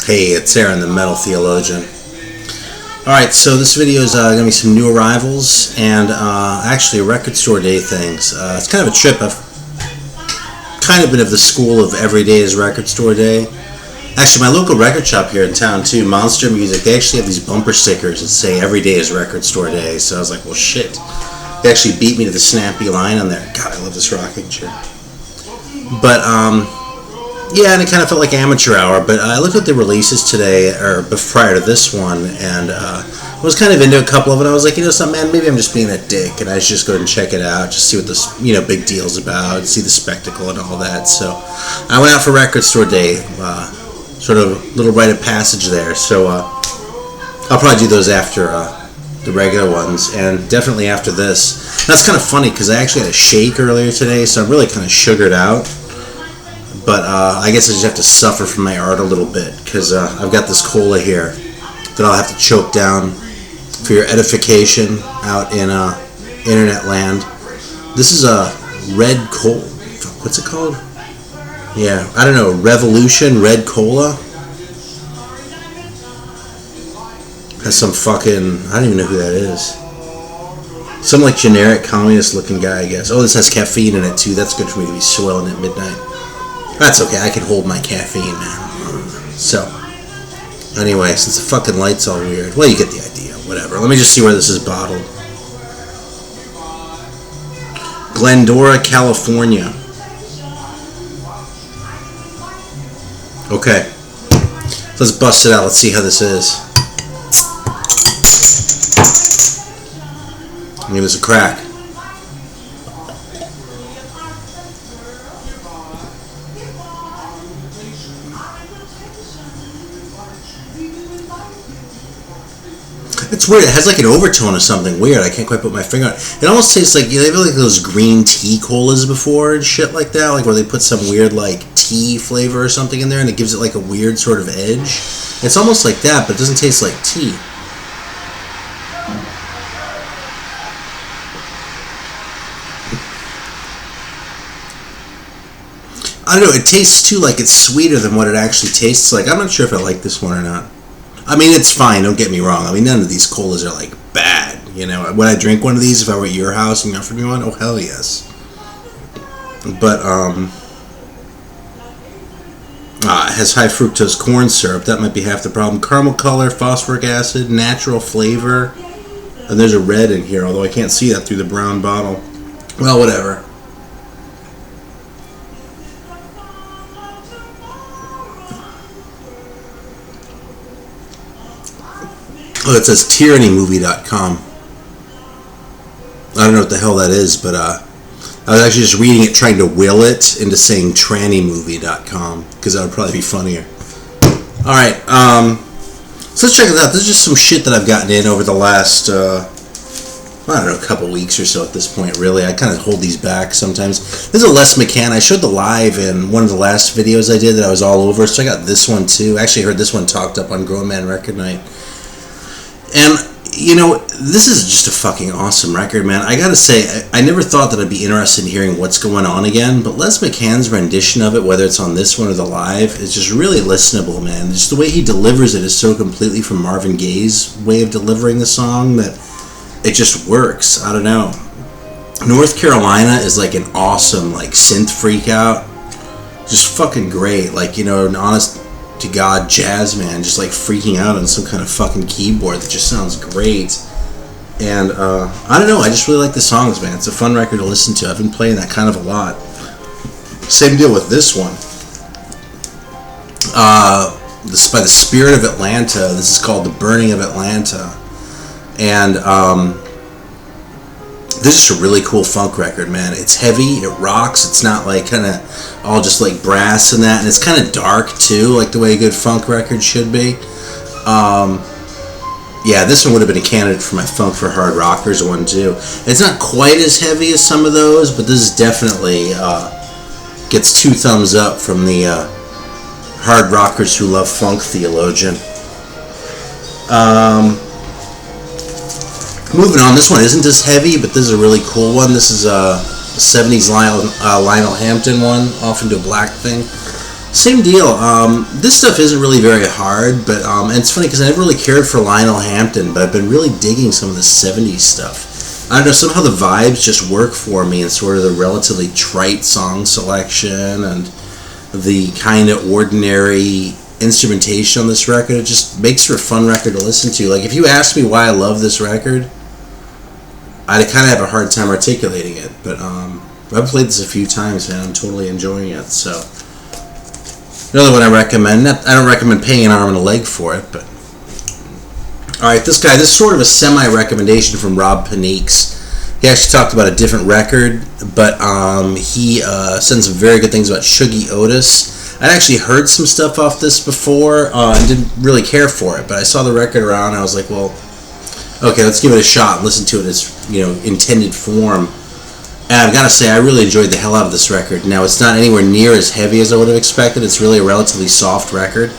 Hey, it's Aaron, the Metal Theologian. Alright, so this video is going to be some new arrivals and actually record store day things. It's kind of a trip. I've kind of been of the school of every day is record store day. Actually, my local record shop here in town too, Monster Music, they actually have these bumper stickers that say every day is record store day. So I was like, well shit. They actually beat me to the snappy line on there. God, I love this rocking chair. But yeah, and it kind of felt like amateur hour, but I looked at the releases today, or prior to this one, and I was kind of into a couple of it. I was like, you know something, man, maybe I'm just being a dick, and I should just go and check it out, just see what this, big deal's about, see the spectacle and all that. So I went out for record store day, sort of a little rite of passage there. So I'll probably do those after the regular ones, and definitely after this. That's kind of funny, because I actually had a shake earlier today, so I'm really kind of sugared out. But I guess I just have to suffer from my art a little bit, because I've got this cola here that I'll have to choke down for your edification out in internet land. This is a red cola. What's it called? Yeah, I don't know. Revolution Red Cola. Has some fucking, I don't even know who that is. Some like generic communist looking guy, I guess. Oh, this has caffeine in it too. That's good for me to be swelling at midnight. That's okay, I can hold my caffeine, man. So, anyway, since the fucking light's all weird, well, you get the idea, whatever. Let me just see where this is bottled. Glendora, California. Okay, let's bust it out, let's see how this is. Give this a crack. It's weird. It has like an overtone or something weird. I can't quite put my finger on it. It almost tastes like, they've had like those green tea colas before and shit like that, like where they put some weird like tea flavor or something in there and it gives it like a weird sort of edge. It's almost like that, but it doesn't taste like tea. I don't know, it tastes too like it's sweeter than what it actually tastes like. I'm not sure if I like this one or not. I mean, it's fine, don't get me wrong. I mean, none of these colas are like bad, Would I drink one of these if I were at your house and you offered me one? Oh, hell yes. But, it has high fructose corn syrup. That might be half the problem. Caramel color, phosphoric acid, natural flavor. And there's a red in here, although I can't see that through the brown bottle. Well, whatever. Oh, it says tyrannymovie.com. I don't know what the hell that is, but I was actually just reading it, trying to will it into saying trannymovie.com, because that would probably be funnier. Alright, so let's check it out. This is just some shit that I've gotten in over the last, I don't know, a couple weeks or so at this point, really. I kind of hold these back sometimes. This is a Les McCann. I showed the live in one of the last videos I did that I was all over, so I got this one too. I actually heard this one talked up on Grown Man Record Night. And, this is just a fucking awesome record, man. I gotta say, I never thought that I'd be interested in hearing What's Going On Again, but Les McCann's rendition of it, whether it's on this one or the live, is just really listenable, man. Just the way he delivers it is so completely from Marvin Gaye's way of delivering the song that it just works. I don't know. North Carolina is like an awesome, like, synth freak out. Just fucking great. Like, an honest to God jazz man just like freaking out on some kind of fucking keyboard that just sounds great. And I don't know, I just really like the songs, man. It's a fun record to listen to. I've been playing that kind of a lot. Same deal with this one. This is by the Spirit of Atlanta. This is called The Burning of Atlanta. And this is just a really cool funk record, man. It's heavy, it rocks, it's not like kind of all just like brass and that, and it's kind of dark too, like the way a good funk record should be. Yeah, this one would have been a candidate for my Funk for Hard Rockers one too. It's not quite as heavy as some of those, but this is definitely gets 2 thumbs up from the hard rockers who love funk theologian. Moving on, this one isn't as heavy, but this is a really cool one. This is a 70s Lionel Hampton one, off into a black thing. Same deal. This stuff isn't really very hard, but and it's funny because I never really cared for Lionel Hampton, but I've been really digging some of the '70s stuff. I don't know, somehow the vibes just work for me, and sort of the relatively trite song selection and the kind of ordinary instrumentation on this record. It just makes for a fun record to listen to. Like, if you asked me why I love this record, I'd kind of have a hard time articulating it, but I've played this a few times, man. I'm totally enjoying it. So another one I recommend. I don't recommend paying an arm and a leg for it, but alright, this is sort of a semi-recommendation from Rob Paniques. He actually talked about a different record, but he said some very good things about Shuggy Otis. I'd actually heard some stuff off this before and didn't really care for it, but I saw the record around and I was like, well, okay, let's give it a shot and listen to it in its intended form. And I've got to say, I really enjoyed the hell out of this record. Now, it's not anywhere near as heavy as I would have expected. It's really a relatively soft record.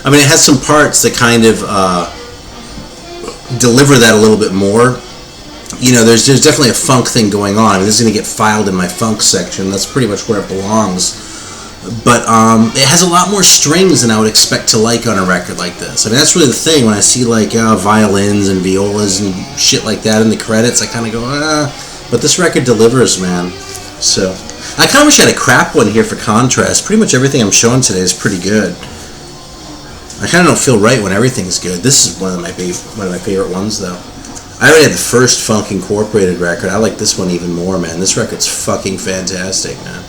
I mean, it has some parts that kind of deliver that a little bit more. There's definitely a funk thing going on. I mean, this is going to get filed in my funk section. That's pretty much where it belongs. But it has a lot more strings than I would expect to like on a record like this. I mean, that's really the thing. When I see like violins and violas and shit like that in the credits, I kind of go, But this record delivers, man. So I kind of wish I had a crap one here for contrast. Pretty much everything I'm showing today is pretty good. I kind of don't feel right when everything's good. This is one of my favorite ones, though. I already had the first Funk Incorporated record. I like this one even more, man. This record's fucking fantastic, man.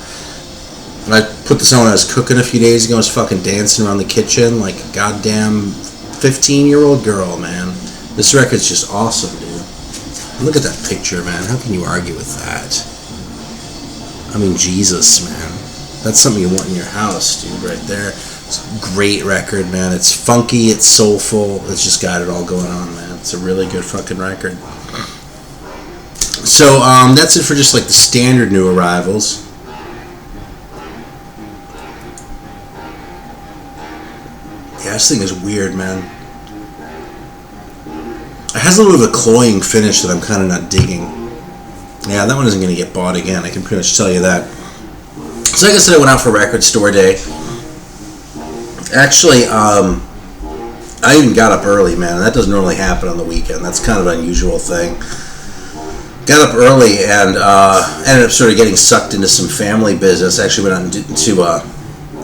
I put this on when I was cooking a few days ago. I was fucking dancing around the kitchen like a goddamn 15-year-old girl, man. This record's just awesome, dude. Look at that picture, man. How can you argue with that? I mean, Jesus, man. That's something you want in your house, dude, right there. It's a great record, man. It's funky, it's soulful. It's just got it all going on, man. It's a really good fucking record. So, that's it for just like the standard new arrivals. Yeah, this thing is weird, man. It has a little bit of a cloying finish that I'm kind of not digging. Yeah, that one isn't going to get bought again. I can pretty much tell you that. So like I said, I went out for record store day. Actually, I even got up early, man. That doesn't normally happen on the weekend. That's kind of an unusual thing. Got up early and ended up sort of getting sucked into some family business. Actually went out to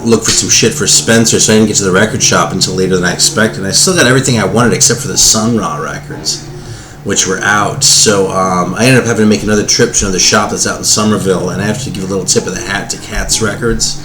look for some shit for Spencer, so I didn't get to the record shop until later than I expected. And I still got everything I wanted except for the Sun Ra records, which were out. So I ended up having to make another trip to another shop that's out in Somerville, and I have to give a little tip of the hat to Cats Records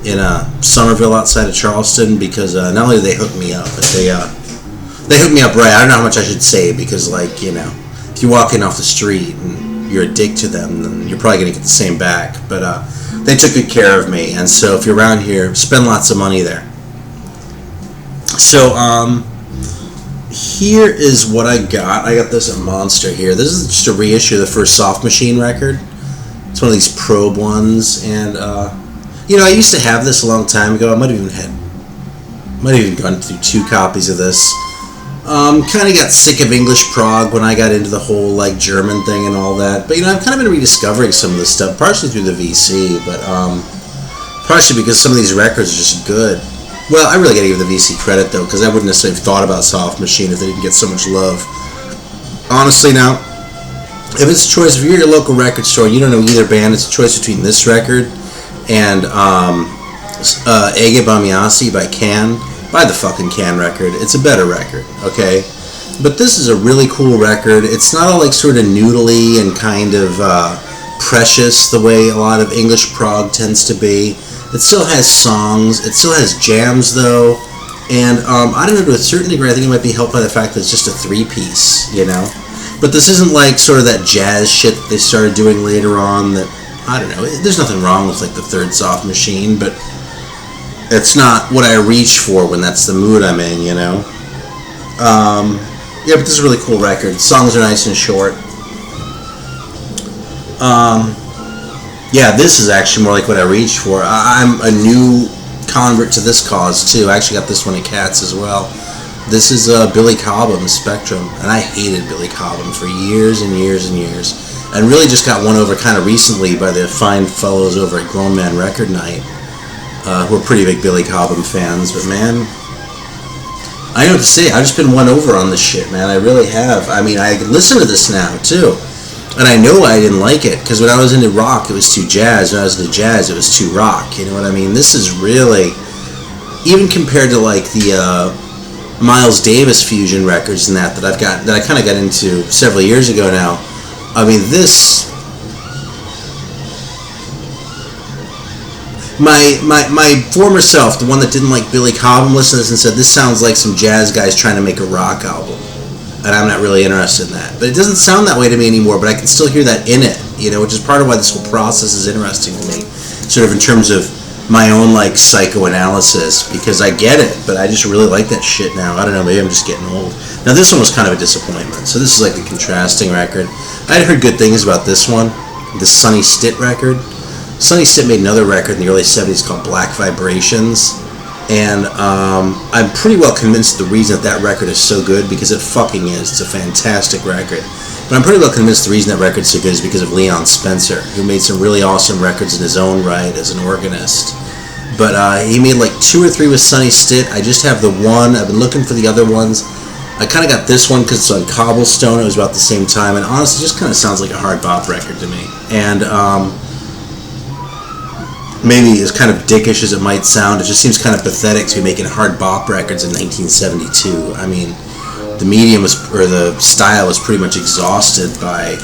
in Somerville outside of Charleston, because not only do they hook me up, but they hook me up right. I don't know how much I should say, because if you walk in off the street and you're a dick to them, then you're probably going to get the same back. But they took good care of me, and so if you're around here, spend lots of money there. So here is what I got. I got this at Monster here. This is just a reissue of the first Soft Machine record. It's one of these probe ones, and I used to have this a long time ago. I might have even gone through 2 copies of this. Kind of got sick of English prog when I got into the whole like German thing and all that. But I've kind of been rediscovering some of this stuff, partially through the VC, but partially because some of these records are just good. Well, I really gotta give the VC credit though, because I wouldn't necessarily have thought about Soft Machine if they didn't get so much love. Honestly, now, if it's a choice, if you're at your local record store and you don't know either band, it's a choice between this record and Ege Bamiasi by Can. Buy the fucking Can record. It's a better record, okay? But this is a really cool record. It's not all like sort of noodly and kind of precious the way a lot of English prog tends to be. It still has songs. It still has jams, though. And I don't know, to a certain degree, I think it might be helped by the fact that it's just a 3-piece, But this isn't like sort of that jazz shit that they started doing later on that, I don't know, there's nothing wrong with like the third Soft Machine, but it's not what I reach for when that's the mood I'm in, Yeah, but this is a really cool record. Songs are nice and short. Yeah, this is actually more like what I reach for. I'm a new convert to this cause, too. I actually got this one at Cats as well. This is Billy Cobham, Spectrum, and I hated Billy Cobham for years and years and years, and really just got won over kind of recently by the fine fellows over at Grown Man Record Night. who are pretty big Billy Cobham fans. But man, I don't know what to say. I've just been won over on this shit, man. I really have. I mean, I can listen to this now too, and I know I didn't like it because when I was into rock, it was too jazz. When I was into jazz, it was too rock. You know what I mean? This is really, even compared to like the Miles Davis fusion records and that I kind of got into several years ago now. I mean, this. My former self, the one that didn't like Billy Cobham, listened to this and said, this sounds like some jazz guys trying to make a rock album. And I'm not really interested in that. But it doesn't sound that way to me anymore, but I can still hear that in it, you know, which is part of why this whole process is interesting to me. Sort of in terms of my own, like, psychoanalysis, because I get it, but I just really like that shit now. I don't know, maybe I'm just getting old. Now, this one was kind of a disappointment. So this is like the contrasting record. I had heard good things about this one, the Sonny Stitt record. Sonny Stitt made another record in the early 70s called Black Vibrations, and I'm pretty well convinced the reason that record is so good, because it fucking is. It's a fantastic record. But I'm pretty well convinced the reason that record's so good is because of Leon Spencer, who made some really awesome records in his own right as an organist. But he made like 2 or 3 with Sonny Stitt. I just have the one. I've been looking for the other ones. I kind of got this one because it's on Cobblestone. It was about the same time, and honestly, it just kind of sounds like a hard bop record to me. And maybe as kind of dickish as it might sound, it just seems kind of pathetic to be making hard bop records in 1972. I mean, the medium was, or the style was pretty much exhausted by,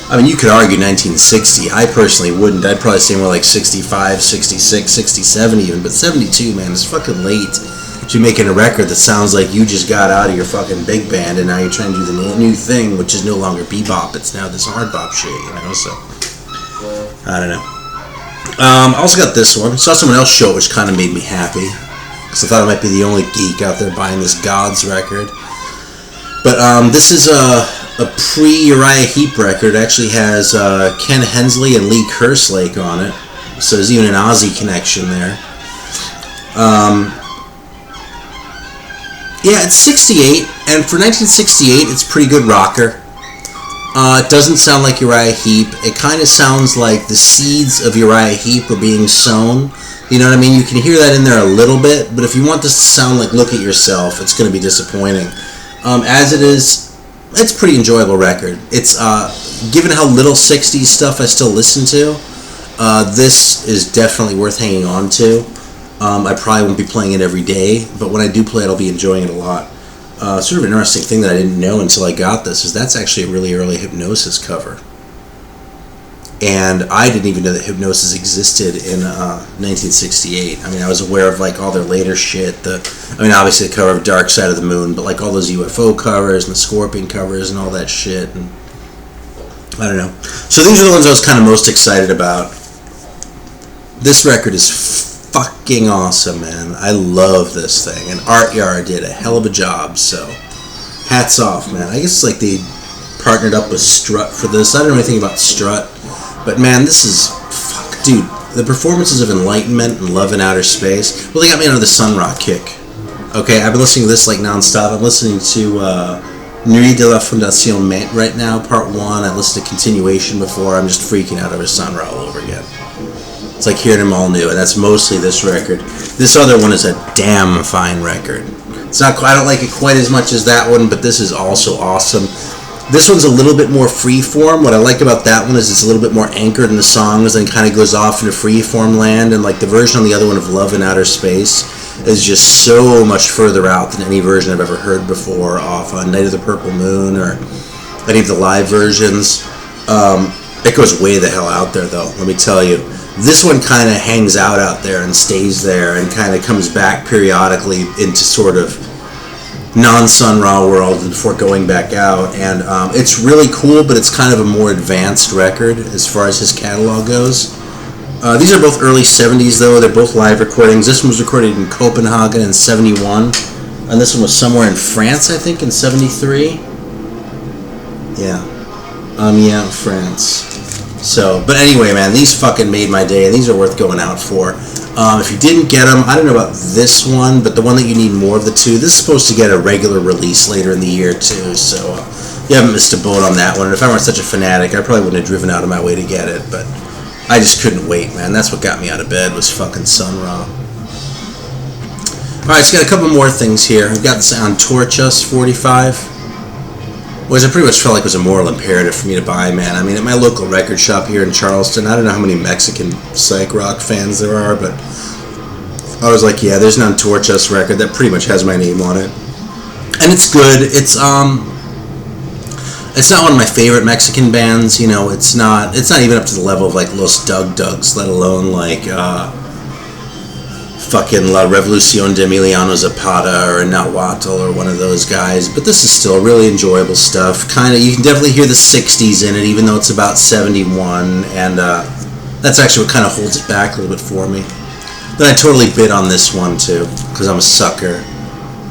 I mean, you could argue 1960. I personally wouldn't. I'd probably say more like 65, 66, 67 even, but 72, man, it's fucking late to be making a record that sounds like you just got out of your fucking big band and now you're trying to do the new thing, which is no longer bebop. It's now this hard bop shit, you know, so I don't know. I also got this one. Saw someone else show it, which kind of made me happy, because I thought I might be the only geek out there buying this Gods record. But this is a pre-Uriah Heep record. It actually has Ken Hensley and Lee Kerslake on it, so there's even an Ozzy connection there. Yeah, it's 68, and for 1968, it's a pretty good rocker. It doesn't sound like Uriah Heep. It kind of sounds like the seeds of Uriah Heep are being sown. You know what I mean? You can hear that in there a little bit, but if you want this to sound like Look at Yourself, it's going to be disappointing. As it is, it's a pretty enjoyable record. It's, given how little 60s stuff I still listen to, this is definitely worth hanging on to. I probably won't be playing it every day, but when I do play it, I'll be enjoying it a lot. Sort of an interesting thing that I didn't know until I got this is that's actually a really early Hypnosis cover. And I didn't even know that Hypnosis existed in 1968. I mean, I was aware of like all their later shit. I mean, obviously the cover of Dark Side of the Moon, but like all those UFO covers and the Scorpion covers and all that shit. And I don't know. So these are the ones I was kind of most excited about. This record is fucking awesome, man. I love this thing, and Art Yard did a hell of a job, so hats off, man. I guess it's like they partnered up with Strut for this. I don't know anything about Strut, but man, this is, fuck, dude, the performances of Enlightenment and Love in Outer Space, well, they got me under the Sun Ra kick. Okay, I've been listening to this like non-stop. I'm listening to Nuit de la Fondation Ment right now, part 1. I listened to Continuation before. I'm just freaking out over Sun Ra all over again. It's like hearing them all new, and that's mostly this record. This other one is a damn fine record. It's not, I don't like it quite as much as that one, but this is also awesome. This one's a little bit more freeform. What I like about that one is it's a little bit more anchored in the songs and kind of goes off into freeform land, and like the version on the other one of Love in Outer Space is just so much further out than any version I've ever heard before off on Night of the Purple Moon or any of the live versions. It goes way the hell out there, though, let me tell you. This one kind of hangs out there and stays there and kind of comes back periodically into sort of non-Sun Ra world before going back out. And it's really cool, but it's kind of a more advanced record as far as his catalog goes. These are both early 70s, though. They're both live recordings. This one was recorded in Copenhagen in 71, and this one was somewhere in France, I think, in 73. Yeah, France. So, but anyway, man, these fucking made my day, and these are worth going out for. If you didn't get them, I don't know about this one, but the one that you need more of the two, this is supposed to get a regular release later in the year, too, so you haven't missed a boat on that one. And if I weren't such a fanatic, I probably wouldn't have driven out of my way to get it, but I just couldn't wait, man. That's what got me out of bed, was fucking Sun Ra. Alright, so got a couple more things here. I've got this Antorchas 45, which I pretty much felt like was a moral imperative for me to buy, man. I mean, at my local record shop here in Charleston, I don't know how many Mexican psych rock fans there are, but I was like, yeah, there's an Antorchas record that pretty much has my name on it. And it's good. It's not one of my favorite Mexican bands, you know. It's not even up to the level of like Los Dugs, let alone like fucking La Revolucion de Emiliano Zapata or Nahuatl or one of those guys. But this is still really enjoyable stuff. Kind of, you can definitely hear the 60s in it, even though it's about 71, and that's actually what kind of holds it back a little bit for me. Then I totally bid on this one too, because I'm a sucker.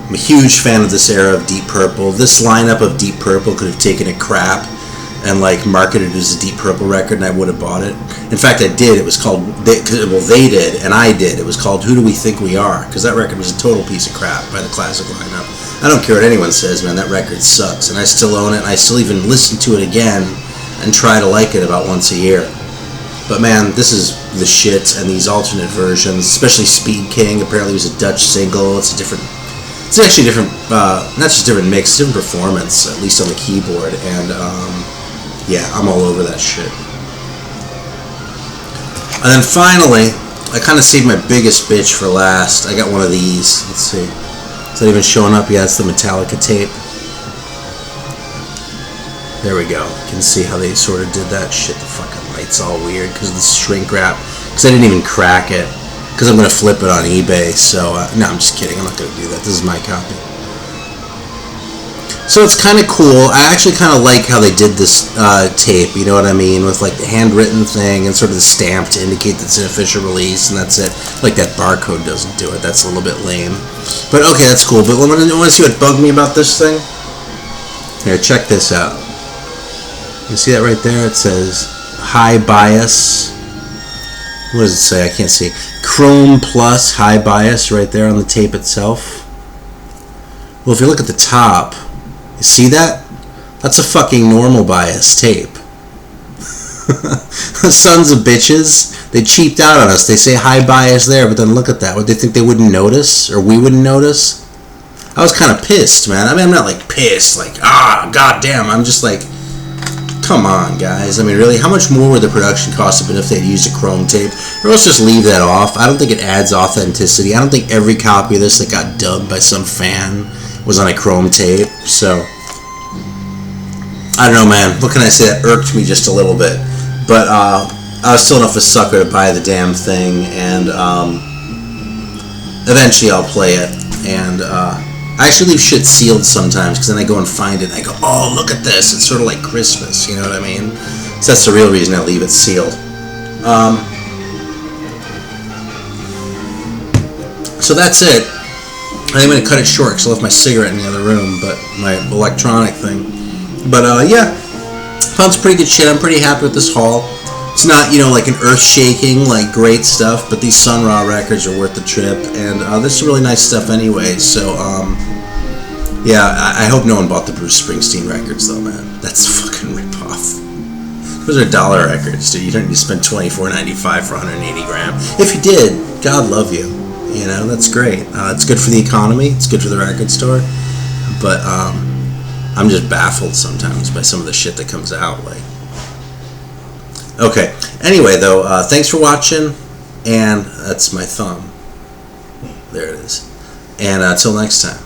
I'm a huge fan of this era of Deep Purple. This lineup of Deep Purple could have taken a crap and like marketed it as a Deep Purple record, and I would have bought it. In fact, I did. It was called, they did, and I did. It was called Who Do We Think We Are? Because that record was a total piece of crap by the classic lineup. I don't care what anyone says, man. That record sucks, and I still own it, and I still even listen to it again and try to like it about once a year. But man, this is the shit, and these alternate versions, especially Speed King, apparently was a Dutch single. It's actually a different, not just different mix, different performance, at least on the keyboard, and yeah, I'm all over that shit. And then finally, I kind of saved my biggest bitch for last. I got one of these. Let's see. Is that even showing up? Yeah, it's the Metallica tape. There we go. You can see how they sort of did that shit. The fucking light's all weird because of the shrink wrap. Because I didn't even crack it. Because I'm going to flip it on eBay. So, no, I'm just kidding. I'm not going to do that. This is my copy. So it's kind of cool. I actually kind of like how they did this tape, you know what I mean? With like the handwritten thing and sort of the stamp to indicate that it's an official release, and that's it. Like that barcode doesn't do it. That's a little bit lame. But okay, that's cool. But want to see what bugged me about this thing? Here, check this out. You see that right there? It says high bias. What does it say? I can't see. Chrome plus high bias right there on the tape itself. Well, if you look at the top, you see that? That's a fucking normal bias tape. Sons of bitches. They cheaped out on us. They say high bias there, but then look at that. Would they think they wouldn't notice? Or we wouldn't notice? I was kind of pissed, man. I mean, I'm not like pissed, like, goddamn. I'm just like, come on, guys. I mean, really, how much more would the production cost have been if they'd used a chrome tape? Or else just leave that off. I don't think it adds authenticity. I don't think every copy of this that got dubbed by some fan was on a chrome tape. So, I don't know, man. What can I say? That irked me just a little bit. But I was still enough of a sucker to buy the damn thing. And eventually I'll play it. And I actually leave shit sealed sometimes, because then I go and find it and I go, oh, look at this. It's sort of like Christmas, you know what I mean? So that's the real reason I leave it sealed. So that's it. I'm going to cut it short because I left my cigarette in the other room, but my electronic thing. But yeah, found some pretty good shit. I'm pretty happy with this haul. It's not, you know, like an earth-shaking, like, great stuff, but these Sun Ra records are worth the trip, and this is really nice stuff anyway, so, yeah, I hope no one bought the Bruce Springsteen records, though, man. That's a fucking rip-off. Those are dollar records, dude. You don't need to spend $24.95 for 180 gram. If you did, God love you. You know, that's great. It's good for the economy. It's good for the record store. But, I'm just baffled sometimes by some of the shit that comes out, like. Okay, anyway, though, thanks for watching, and that's my thumb. There it is. And until next time.